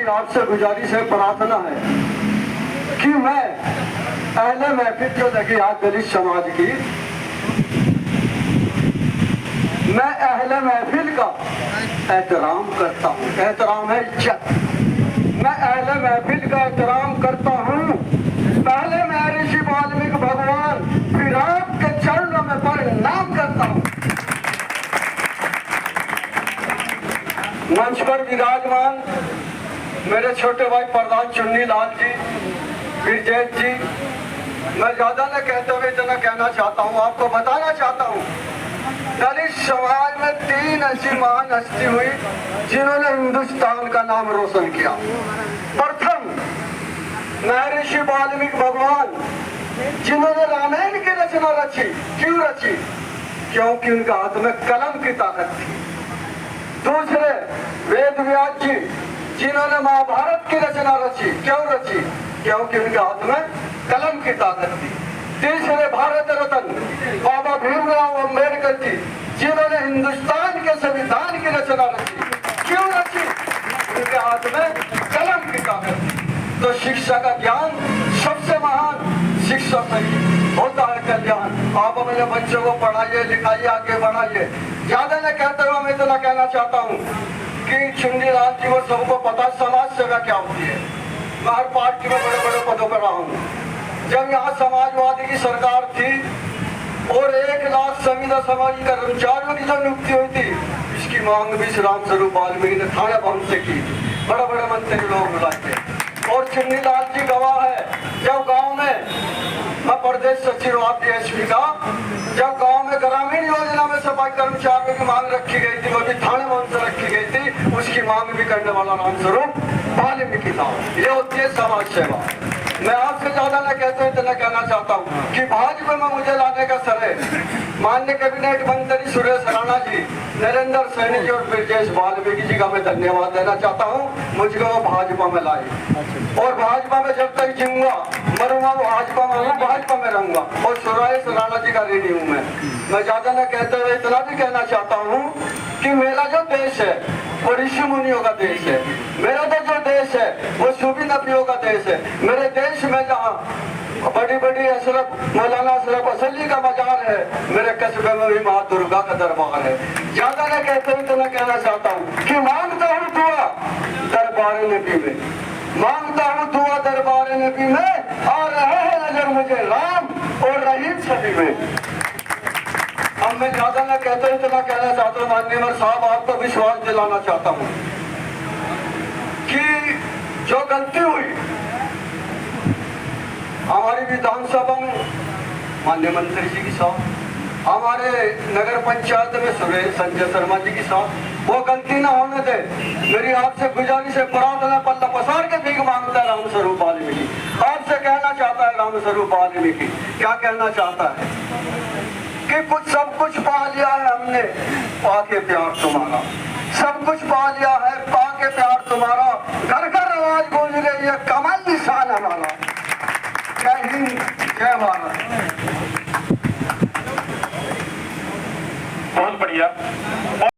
आपसे गुजारिश है, प्रार्थना है कि मैं अहले महफिल जो लगी आज दलित समाज की, मैं अहले महफिल का एहतराम करता हूँ। एहतराम है इज्जत। मैं अहले महफिल का एहतराम करता हूँ। पहले मैं ऋषि वाल्मीकि भगवान फिर आपके चरणों में प्रणाम करता हूँ। मंच पर विराजमान मेरे छोटे भाई प्रधान चुन्नी लाल जी, ब्रिजेश जी, मैं ज्यादा न कहते हुए इतना कहना चाहता हूँ, आपको बताना चाहता हूँ, दलित समाज में 3 ऐसी महान हस्ती हुई जिन्होंने हिंदुस्तान का नाम रोशन किया। प्रथम महर्षि वाल्मीकि भगवान, जिन्होंने रामायण की रचना रची। क्यों रची? क्योंकि उनके हाथ में कलम की ताकत थी। दूसरे वेद व्यास जी, जिन्होंने महाभारत की रचना रची। क्यों रची? क्योंकि उनके हाथ में कलम की ताकत थी। तीसरे भारत रत्न बाबा भीमराव अम्बेडकर जी, जिन्होंने हिंदुस्तान के संविधान की रचना रची। क्यों रची? उनके हाथ में कलम की ताकत थी। तो शिक्षा का ज्ञान सबसे महान शिक्षा सही होता है कल्याण। आप अपने बच्चों को पढ़ाइए, लिखाइए, आगे बढ़ाइए। ज्यादा न कहते हुए मैं इतना कहना चाहता हूँ कि चुन्नी लाल जी को सबको पता समाज सेवा क्या होती है। मैं हर पार्टी में बड़े बड़े पदों पर रहा हूँ। जब यहाँ समाजवादी की सरकार थी और 1 लाख संविदा समाजी कर्मचारियों की जो नियुक्ति हुई थी, इसकी मांग भी श्री राम स्वरूप वाल्मीकि ने थाने भवन से की। बड़े बड़े मंत्री लोग बुलाए थे और चुन्नी लाल जी गवाह है। जब गांव में, मैं प्रदेश सचिव आप DSP का, जब गांव में ग्रामीण योजना में सफाई कर्मचारियों की मांग रखी गई थी, वो भी थाने भवन से रखी गई थी, उसकी मांग भी करने वाला राम स्वरूप वाल्मीकि था। ये होती है समाज सेवा। मैं आपसे ज्यादा न कहते हुए इतना कहना चाहता हूँ कि भाजपा में मुझे लाने का श्रेय माननीय कैबिनेट मंत्री सुरेश राणा जी, नरेंद्र सैनी जी और ब्रिजेश वाल्मीकि जी का मैं धन्यवाद देना चाहता हूँ। मुझको वो भाजपा में लाए और भाजपा में जब तक जीऊंगा मरूंगा वो भाजपा में हूँ, भाजपा में रहूंगा और सुरेश राणा जी का ऋणी हूँ मैं ज्यादा न कहते हुए इतना भी कहना चाहता हूँ कि मेरा जो देश है वो ऋषि मुनियों का देश है। मेरा तो जो देश है वो सूफी नबियों का देश है। मेरे देश में जहाँ बड़ी बड़ी अशरफ मौलाना अशरफ असली का मजार है, मेरे कस्बे में भी माँ दुर्गा का दरबार है। ज्यादा न कहते हुए तो मैं कहना चाहता हूँ कि मांगता हूँ दुआ दरबार नबी में, मांगता हूँ दुआ दरबार नबी में, आ रहे हैं नजर मुझे राम और रहीम सभी में। अब मैं ज्यादा न कहते हुए इतना कहना चाहता हूँ माननीय साहब, आपको विश्वास दिलाना चाहता हूँ कि जो गलती हुई हमारी विधानसभा में माननीय मंत्री जी के साथ, हमारे नगर पंचायत में सुरेश संजय शर्मा जी के साथ, वो गलती ना होने दे। मेरी आपसे गुजारिश है, प्रार्थना पल्ला पसार के भीख मांगता है राम स्वरूप वाल्मीकि। आपसे कहना चाहता है राम स्वरूप वाल्मीकि, क्या कहना चाहता है कि सब कुछ पा लिया है हमने, पाके प्यार तुम्हारा। सब कुछ पा लिया है, पाके प्यार तुम्हारा। घर घर